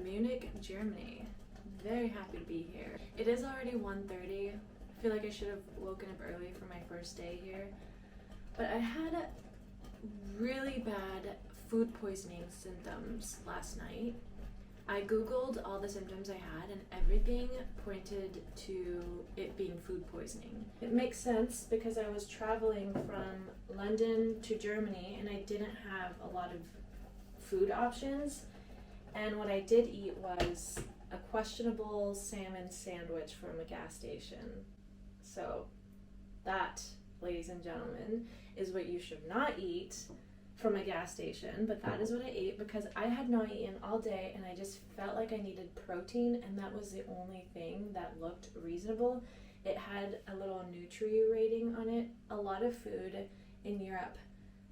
Munich, Germany. Very happy to be here. It is already 1:30. I feel like I should have woken up early for my first day here. But I had really bad food poisoning symptoms last night. I googled all the symptoms I had and everything pointed to it being food poisoning. It makes sense because I was traveling from London to Germany and I didn't have a lot of food options. And what I did eat was a questionable salmon sandwich from a gas station. So that, ladies and gentlemen, is what you should not eat from a gas station, but that is what I ate because I had not eaten all day and I just felt like I needed protein, and that was the only thing that looked reasonable. It had a little Nutri rating on it. A lot of food in Europe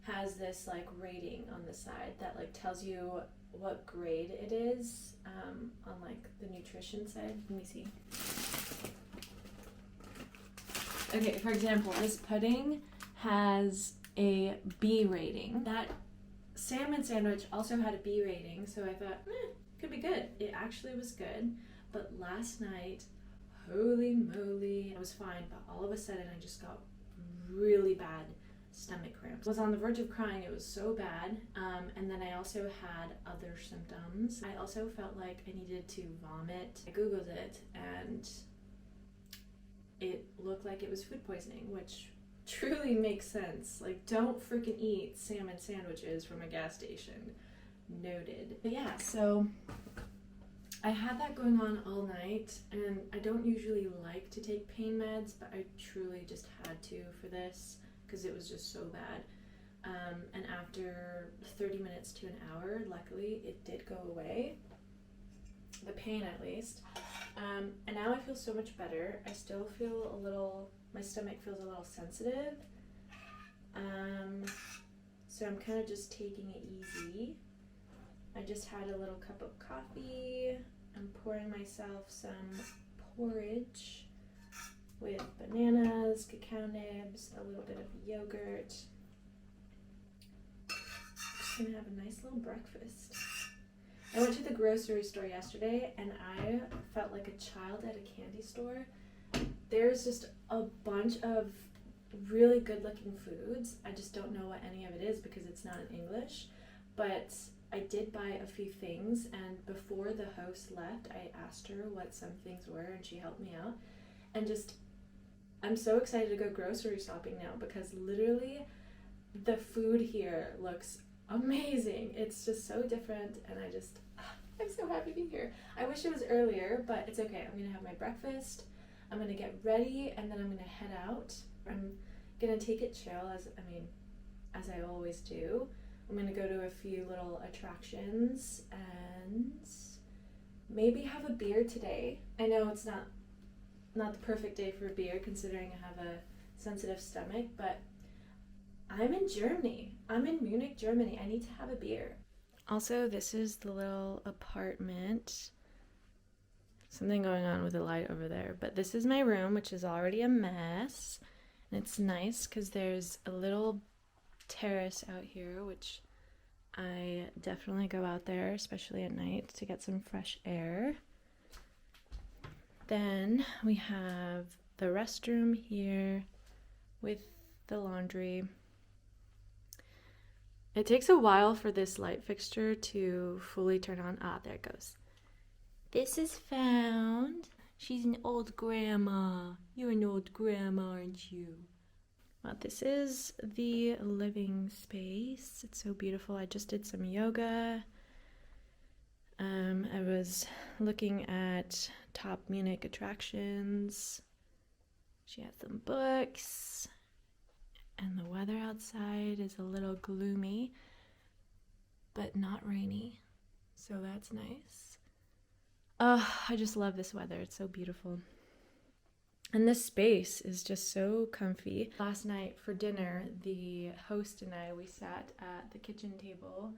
has this like rating on the side that like tells you what grade it is on like the nutrition side. Let me see. Okay, for example, this pudding has a B rating. That salmon sandwich also had a B rating, so I thought, could be good. It actually was good, but last night, holy moly, I was fine, but all of a sudden I just got really bad stomach cramps. I was on the verge of crying, it was so bad, and then I also had other symptoms. I also felt like I needed to vomit. I googled it, and it looked like it was food poisoning, which truly makes sense. Like, don't freaking eat salmon sandwiches from a gas station. Noted. But yeah, so I had that going on all night, and I don't usually like to take pain meds, but I truly just had to for this because it was just so bad. And after 30 minutes to an hour, luckily it did go away, the pain at least. And now I feel so much better. I still feel a little, my stomach feels a little sensitive. So I'm kind of just taking it easy. I just had a little cup of coffee. I'm pouring myself some porridge with bananas, cacao nibs, a little bit of yogurt. Just gonna have a nice little breakfast. I went to the grocery store yesterday and I felt like a child at a candy store. There's just a bunch of really good looking foods. I just don't know what any of it is because it's not in English, but I did buy a few things, and before the host left, I asked her what some things were and she helped me out. And just, I'm so excited to go grocery shopping now because literally the food here looks amazing. It's just so different, and I'm so happy to be here. I wish it was earlier, but it's okay. I'm gonna have my breakfast, I'm gonna get ready, and then I'm gonna head out. I'm gonna take it chill as I always do. I'm gonna go to a few little attractions and maybe have a beer today. I know it's not the perfect day for a beer considering I have a sensitive stomach, but I'm in Germany. I'm in Munich, Germany. I need to have a beer. Also, this is the little apartment. Something going on with the light over there, but this is my room, which is already a mess. And it's nice because there's a little terrace out here, which I definitely go out there, especially at night, to get some fresh air. Then we have the restroom here with the laundry. It takes a while for this light fixture to fully turn on. Ah, there it goes. This is found. She's an old grandma. You're an old grandma, aren't you? Well, this is the living space. It's so beautiful. I just did some yoga. I was looking at top Munich attractions. She has some books. And the weather outside is a little gloomy, but not rainy. So that's nice. I just love this weather. It's so beautiful. And this space is just so comfy. Last night for dinner, the host and I, we sat at the kitchen table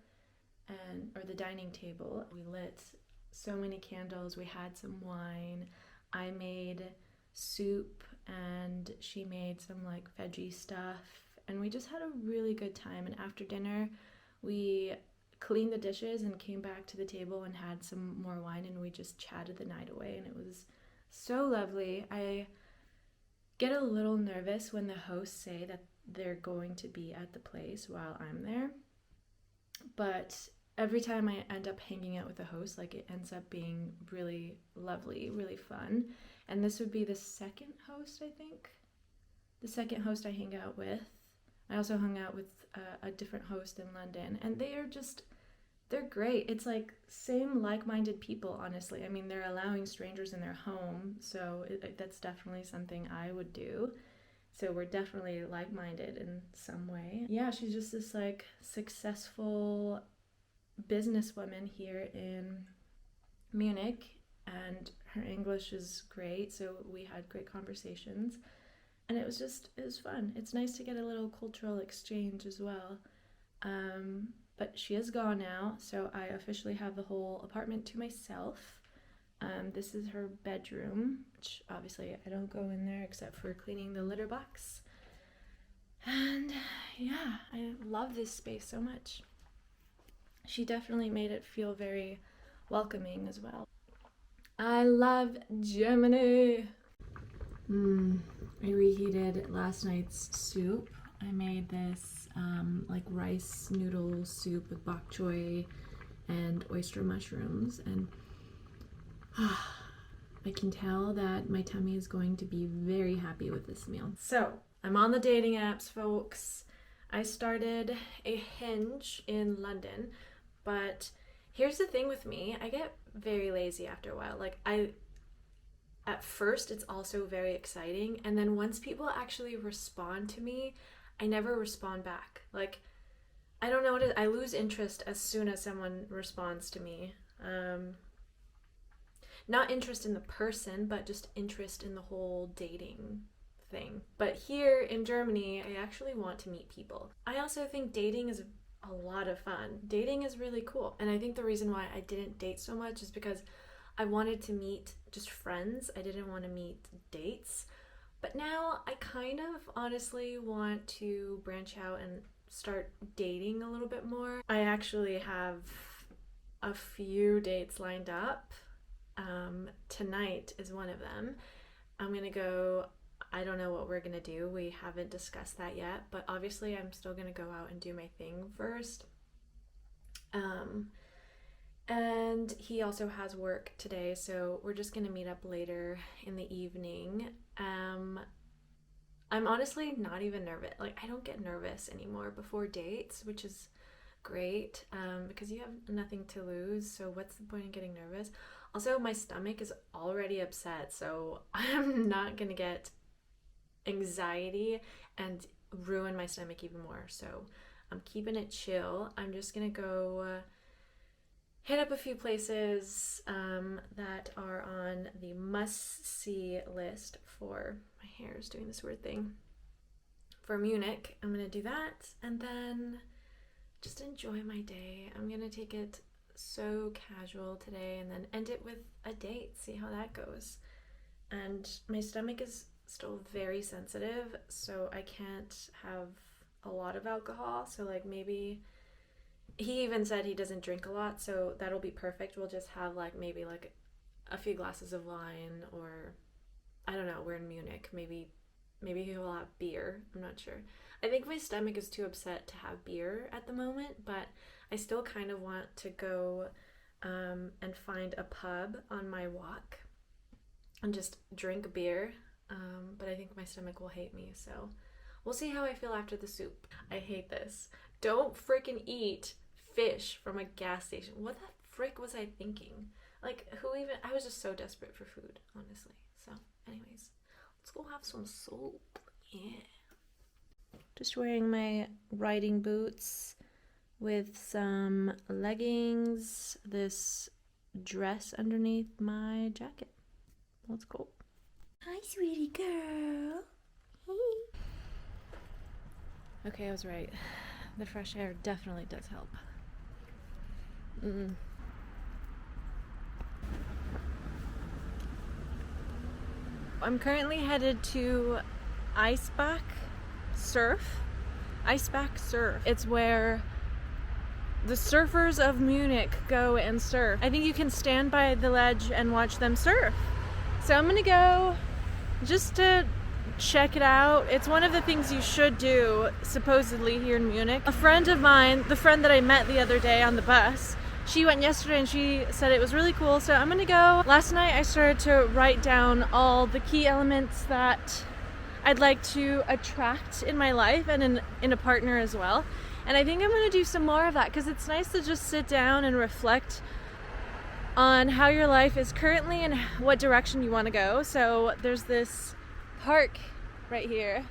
or the dining table. We lit so many candles. We had some wine. I made soup and she made some like veggie stuff. And we just had a really good time. And after dinner, we cleaned the dishes and came back to the table and had some more wine, and we just chatted the night away, and it was so lovely. I get a little nervous when the hosts say that they're going to be at the place while I'm there, but every time I end up hanging out with the host, like, it ends up being really lovely, really fun. And this would be the second host, I think. The second host I hang out with. I also hung out with a different host in London, and they're great. It's like same like-minded people, honestly. I mean, they're allowing strangers in their home, so that's definitely something I would do. So we're definitely like-minded in some way. Yeah, she's just this like successful businesswoman here in Munich, and her English is great, so we had great conversations, and it was fun. It's nice to get a little cultural exchange as well. But she is gone now, so I officially have the whole apartment to myself. This is her bedroom, which obviously I don't go in there except for cleaning the litter box. And yeah, I love this space so much. She definitely made it feel very welcoming as well. I love Germany! I reheated last night's soup. I made this like rice noodle soup with bok choy and oyster mushrooms, and I can tell that my tummy is going to be very happy with this meal. So, I'm on the dating apps, folks. I started a Hinge in London, but here's the thing with me. I get very lazy after a while. Like, at first it's also very exciting, and then once people actually respond to me, I never respond back. Like, I don't know what it is. I lose interest as soon as someone responds to me. Not interest in the person, but just interest in the whole dating thing. But here in Germany, I actually want to meet people. I also think dating is a lot of fun. Dating is really cool. And I think the reason why I didn't date so much is because I wanted to meet just friends. I didn't want to meet dates. But now I kind of honestly want to branch out and start dating a little bit more. I actually have a few dates lined up. Tonight is one of them. I'm gonna go, I don't know what we're gonna do. We haven't discussed that yet, but obviously I'm still gonna go out and do my thing first. And he also has work today, so we're just gonna meet up later in the evening. I'm honestly not even nervous. Like, I don't get nervous anymore before dates, which is great, because you have nothing to lose, so what's the point in getting nervous? Also, my stomach is already upset, so I'm not gonna get anxiety and ruin my stomach even more. So I'm keeping it chill. I'm just gonna go hit up a few places that are on the must-see list for, my hair is doing this weird thing, for Munich. I'm gonna do that and then just enjoy my day. I'm gonna take it so casual today and then end it with a date, see how that goes. And my stomach is still very sensitive, so I can't have a lot of alcohol. So like, maybe, he even said he doesn't drink a lot, so that'll be perfect. We'll just have like maybe like a few glasses of wine, or I don't know, we're in Munich, maybe he will have beer. I'm not sure. I think my stomach is too upset to have beer at the moment, but I still kind of want to go and find a pub on my walk and just drink beer, but I think my stomach will hate me, so we'll see how I feel after the soup. I hate this. Don't freaking eat fish from a gas station. What the frick was I thinking? Like, I was just so desperate for food, honestly. So anyways, let's go have some soup. Yeah. Just wearing my riding boots with some leggings, this dress underneath my jacket. Let's go. Hi, sweetie girl. Hey. Okay, I was right. The fresh air definitely does help. I'm currently headed to Eisbach Surf. It's where the surfers of Munich go and surf. I think you can stand by the ledge and watch them surf. So I'm gonna go just to check it out. It's one of the things you should do, supposedly, here in Munich. A friend of mine, the friend that I met the other day on the bus, she went yesterday and she said it was really cool, so I'm gonna go. Last night I started to write down all the key elements that I'd like to attract in my life and in a partner as well. And I think I'm gonna do some more of that because it's nice to just sit down and reflect on how your life is currently and what direction you want to go. So there's this park right here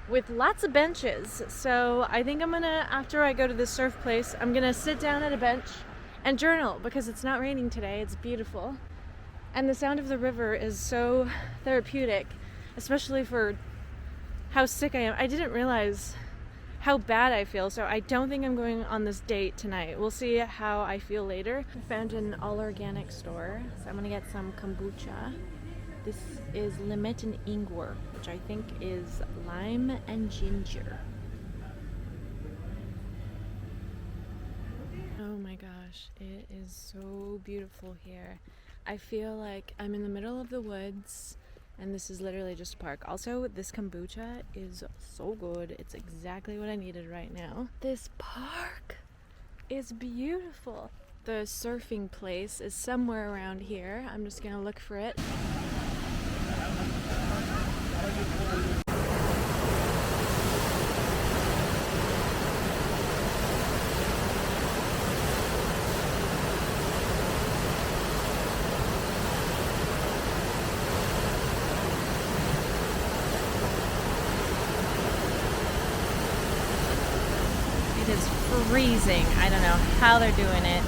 with lots of benches. So I think I'm gonna, after I go to the surf place, I'm gonna sit down at a bench and journal because it's not raining today. It's beautiful. And the sound of the river is so therapeutic, especially for how sick I am. I didn't realize how bad I feel, so I don't think I'm going on this date tonight. We'll see how I feel later. I found an all-organic store, so I'm gonna get some kombucha. This is limette and ingwer, which I think is lime and ginger. Oh my gosh, it is so beautiful here. I feel like I'm in the middle of the woods, and this is literally just a park. Also, this kombucha is so good. It's exactly what I needed right now. This park is beautiful. The surfing place is somewhere around here. I'm just gonna look for it. It is freezing. I don't know how they're doing it.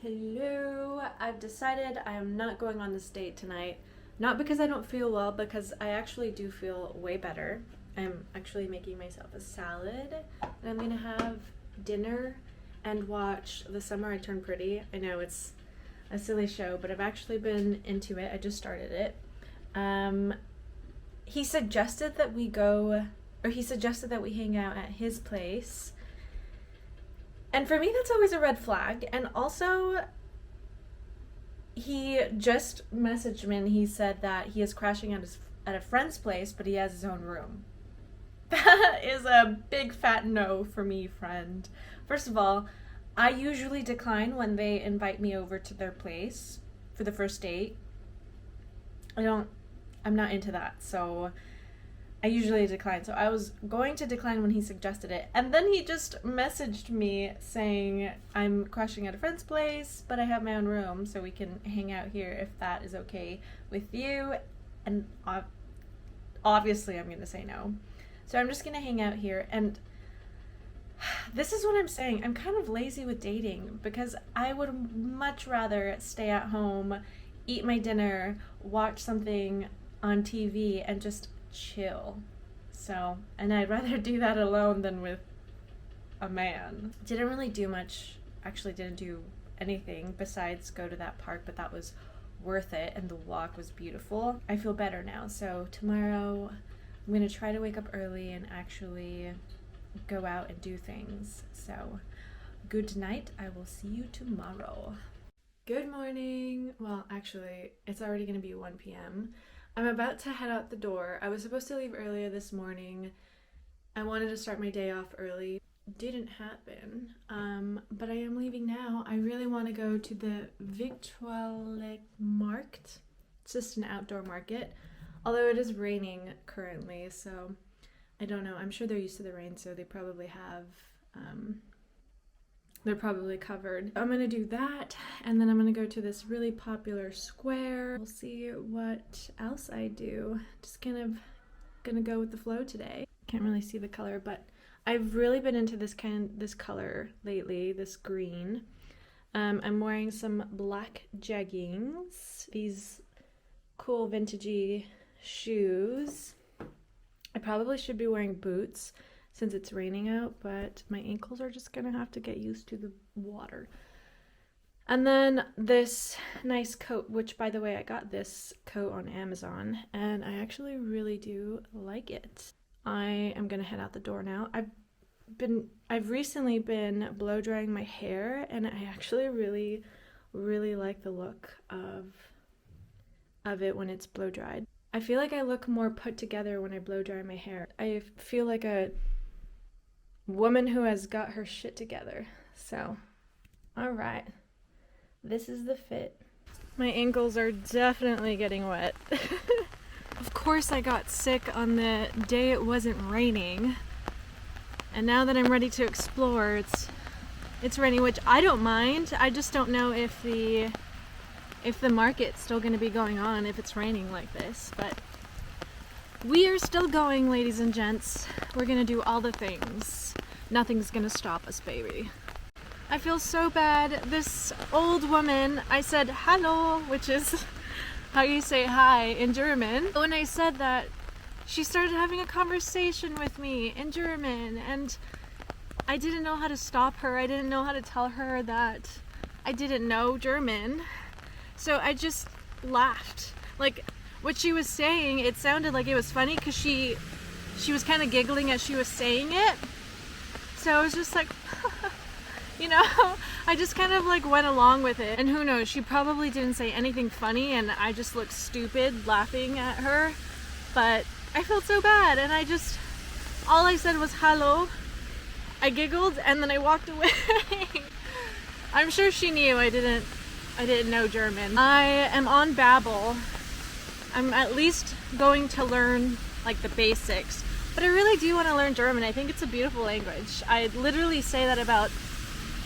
Hello, I've decided I am not going on this date tonight. Not because I don't feel well, because I actually do feel way better. I'm actually making myself a salad, and I'm gonna have dinner and watch The Summer I Turned Pretty. I know it's a silly show, but I've actually been into it. I just started it. He suggested that we hang out at his place. And for me, that's always a red flag. And also, he just messaged me and he said that he is crashing at a friend's place, but he has his own room. That is a big fat no for me, friend. First of all, I usually decline when they invite me over to their place for the first date. I'm not into that, so I usually decline. So I was going to decline when he suggested it. And then he just messaged me saying, I'm crashing at a friend's place, but I have my own room, so we can hang out here if that is okay with you. And obviously I'm going to say no. So I'm just going to hang out here. And this is what I'm saying. I'm kind of lazy with dating because I would much rather stay at home, eat my dinner, watch something on TV, and just chill. So, and I'd rather do that alone than with a man. Didn't really do much, actually didn't do anything besides go to that park, but that was worth it and the walk was beautiful. I feel better now, so tomorrow I'm gonna try to wake up early and actually go out and do things. So, good night. I will see you tomorrow. Good morning. Well, actually, it's already gonna be 1 p.m. I'm about to head out the door. I was supposed to leave earlier this morning. I wanted to start my day off early. Didn't happen. But I am leaving now. I really want to go to the Markt. It's just an outdoor market. Although it is raining currently, so I don't know. I'm sure they're used to the rain, so they probably have, they're probably covered. I'm gonna do that, and then I'm gonna go to this really popular square. We'll see what else I do. Just kind of gonna go with the flow today. Can't really see the color, but I've really been into this color lately, this green. I'm wearing some black jeggings, these cool vintagey shoes. I probably should be wearing boots since it's raining out, but my ankles are just gonna have to get used to the water. And then this nice coat, which by the way, I got this coat on Amazon and I actually really do like it. I am gonna head out the door now. I've recently been blow drying my hair and I actually really like the look of it when it's blow dried. I feel like I look more put together when I blow dry my hair. I feel like a woman who has got her shit together. So, all right, this is the fit. My ankles are definitely getting wet. Of course I got sick on the day it wasn't raining. And now that I'm ready to explore, it's raining, which I don't mind. I just don't know if the market's still going to be going on if it's raining like this. But we are still going, ladies and gents. We're going to do all the things. Nothing's going to stop us, baby. I feel so bad. This old woman, I said hello, which is how you say hi in German. When I said that, she started having a conversation with me in German, and I didn't know how to stop her. I didn't know how to tell her that I didn't know German. So I just laughed. Like, what she was saying, it sounded like it was funny because she was kind of giggling as she was saying it. So I was just like, you know, I just kind of like went along with it. And who knows, she probably didn't say anything funny and I just looked stupid laughing at her. But I felt so bad and all I said was hello. I giggled and then I walked away. I'm sure she knew I didn't know German. I am on Babbel. I'm at least going to learn like the basics, but I really do want to learn German. I think it's a beautiful language. I literally say that about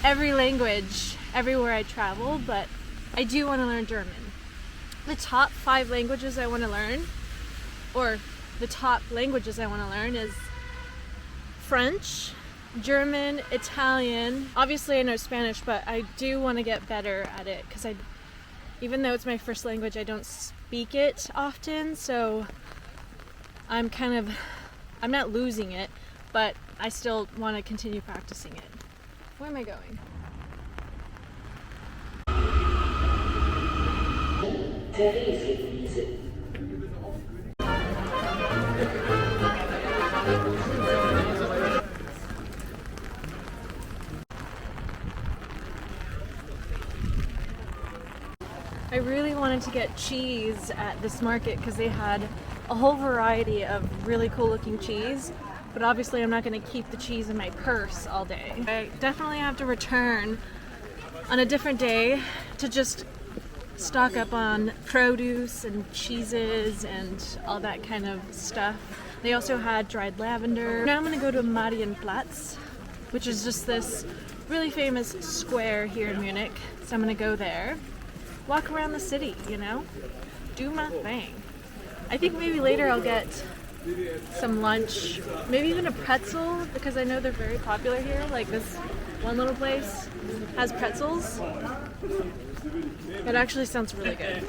every language everywhere I travel, but I do want to learn German. The top 5 languages I want to learn, or the top languages I want to learn, is French, German, Italian. Obviously I know Spanish, but I do want to get better at it because even though it's my first language, I don't speak it often, so I'm not losing it, but I still want to continue practicing it. Where am I going? I really wanted to get cheese at this market because they had a whole variety of really cool looking cheese, but obviously I'm not going to keep the cheese in my purse all day. I definitely have to return on a different day to just stock up on produce and cheeses and all that kind of stuff. They also had dried lavender. Now I'm going to go to Marienplatz, which is just this really famous square here in Munich. So I'm going to go there, walk around the city, you know, do my thing. I think maybe later I'll get some lunch, maybe even a pretzel, because I know they're very popular here. Like this one little place has pretzels. It actually sounds really good.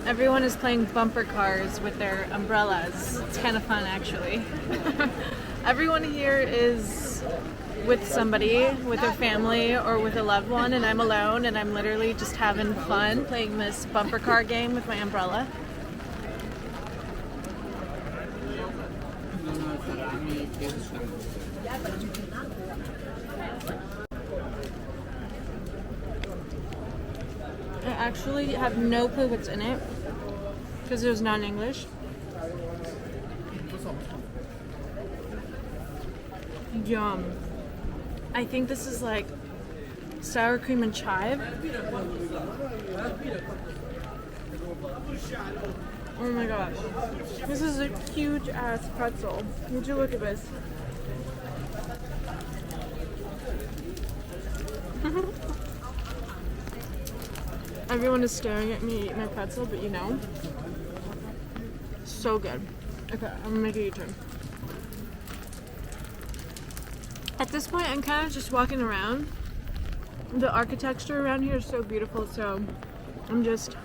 Everyone is playing bumper cars with their umbrellas. It's kind of fun, actually. Everyone here is with somebody, with their family or with a loved one, and I'm alone and I'm literally just having fun playing this bumper car game with my umbrella. I actually have no clue what's in it because it was not in English. Yum. I think this is like sour cream and chive. Oh my gosh. This is a huge ass pretzel. Would you look at this? Everyone is staring at me eat my pretzel, but you know, so good. Okay, I'm gonna make a U-turn. At this point, I'm kind of just walking around. The architecture around here is so beautiful, so I'm just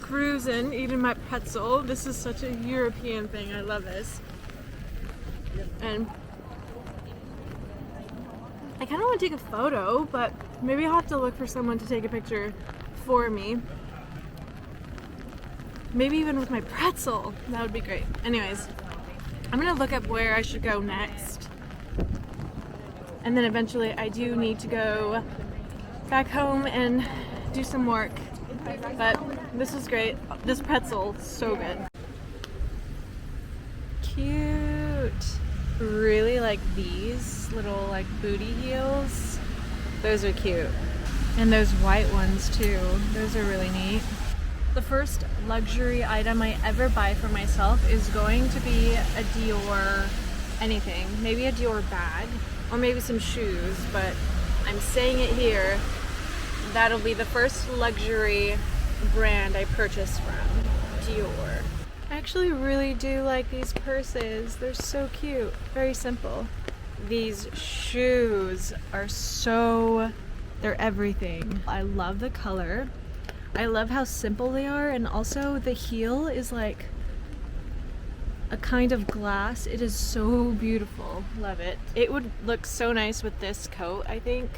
cruising, eating my pretzel. This is such a European thing. I love this. And I kind of want to take a photo, but maybe I'll have to look for someone to take a picture for me. Maybe even with my pretzel. That would be great. Anyways, I'm gonna look up where I should go next. And then eventually I do need to go back home and do some work. But this is great. This pretzel, so good. Cute. Really like these little like booty heels. Those are cute. And those white ones too. Those are really neat. The first luxury item I ever buy for myself is going to be a Dior anything. Maybe a Dior bag or maybe some shoes, but I'm saying it here. That'll be the first luxury brand I purchase from, Dior. I actually really do like these purses. They're so cute. Very simple. These shoes are they're everything. I love the color. I love how simple they are, and also the heel is like a kind of glass. It is so beautiful. Love it. It would look so nice with this coat, I think.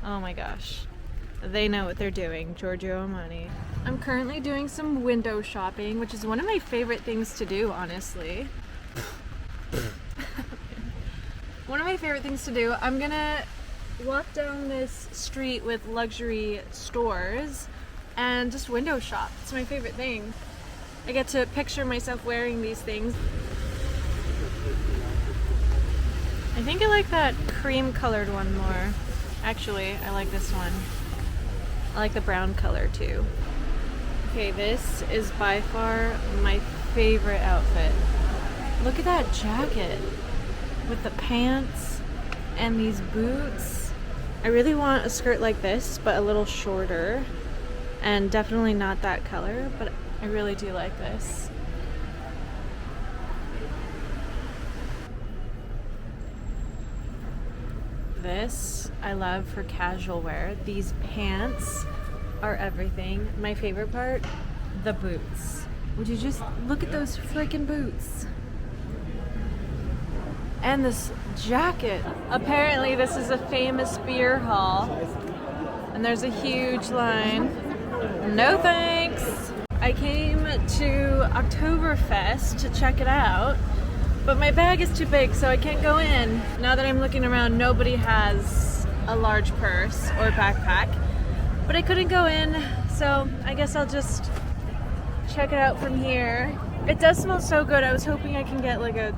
Oh my gosh. They know what they're doing, Giorgio Armani. I'm currently doing some window shopping, which is one of my favorite things to do, honestly. One of my favorite things to do. I'm gonna walk down this street with luxury stores and just window shop. It's my favorite thing. I get to picture myself wearing these things. I think I like that cream colored one more. Actually, I like this one. I like the brown color too. Okay, this is by far my favorite outfit. Look at that jacket with the pants and these boots. I really want a skirt like this, but a little shorter, and definitely not that color, but I really do like this. This I love for casual wear. These pants are everything. My favorite part, the boots. Would you just look at those freaking boots? And this jacket. Apparently this is a famous beer hall, and there's a huge line. No thanks. I came to Oktoberfest to check it out, but my bag is too big, so I can't go in. Now that I'm looking around, nobody has a large purse or backpack, but I couldn't go in, so I guess I'll just check it out from here. It does smell so good. I was hoping I can get like a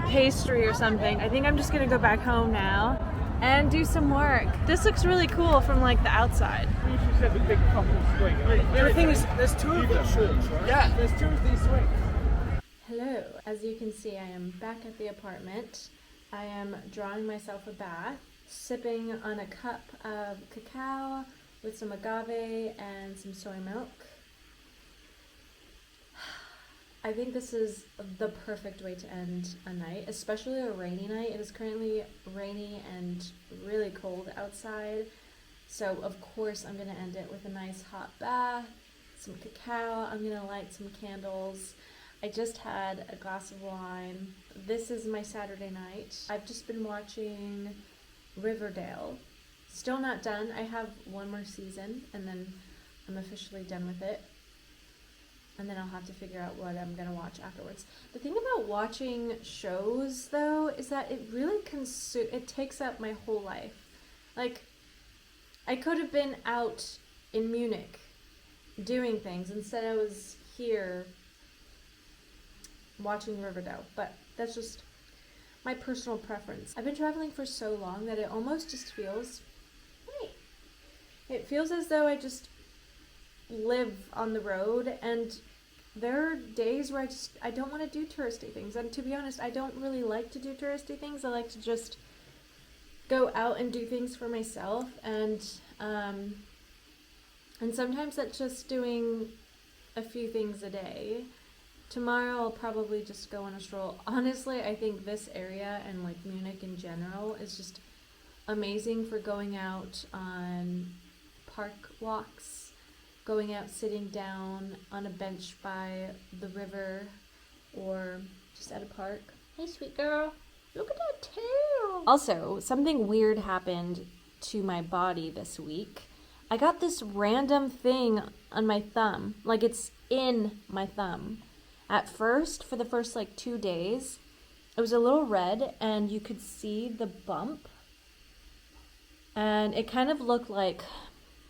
pastry or something. I think I'm just gonna go back home now and do some work. This looks really cool from like the outside. You should have a big couple swing. The thing is, there's two of these swings, right? Yeah, there's two of these swings. Hello. As you can see, I am back at the apartment. I am drawing myself a bath, sipping on a cup of cacao with some agave and some soy milk. I think this is the perfect way to end a night, especially a rainy night. It is currently rainy and really cold outside, so of course I'm going to end it with a nice hot bath, some cacao. I'm going to light some candles. I just had a glass of wine. This is my Saturday night. I've just been watching Riverdale. Still not done. I have one more season and then I'm officially done with it. And then I'll have to figure out what I'm going to watch afterwards. The thing about watching shows, though, is that it really it takes up my whole life. Like, I could have been out in Munich doing things. Instead, I was here watching Riverdale. But that's just my personal preference. I've been traveling for so long that it almost just feels... Wait. It feels as though I just live on the road, and there are days where I don't want to do touristy things, and to be honest, I don't really like to do touristy things. I like to just go out and do things for myself, and sometimes that's just doing a few things a day. Tomorrow I'll probably just go on a stroll. Honestly, I think this area and like Munich in general is just amazing for going out on park walks going out, sitting down on a bench by the river or just at a park. Hey, sweet girl. Look at that tail. Also, something weird happened to my body this week. I got this random thing on my thumb. Like, it's in my thumb. At first, for the first like 2 days, it was a little red and you could see the bump. And it kind of looked like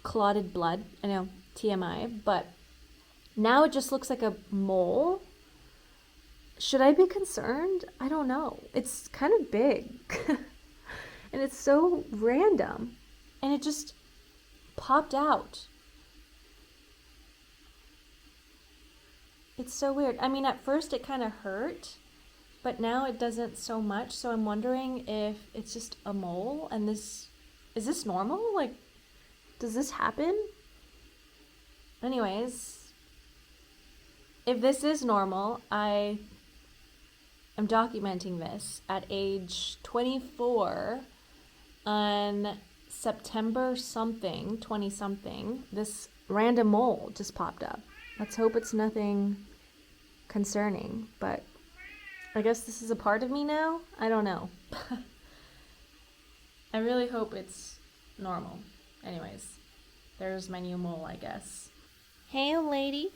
clotted blood. I know, TMI. But now it just looks like a mole. Should I be concerned? I don't know. It's kind of big. And it's so random. And it just popped out. It's so weird. I mean, at first it kind of hurt, but now it doesn't so much. So I'm wondering if it's just a mole and is this normal? Like, does this happen? Anyways, if this is normal, I am documenting this at age 24 on September something, 20 something. This random mole just popped up. Let's hope it's nothing concerning, but I guess this is a part of me now? I don't know. I really hope it's normal. Anyways, there's my new mole, I guess. Hey, old lady.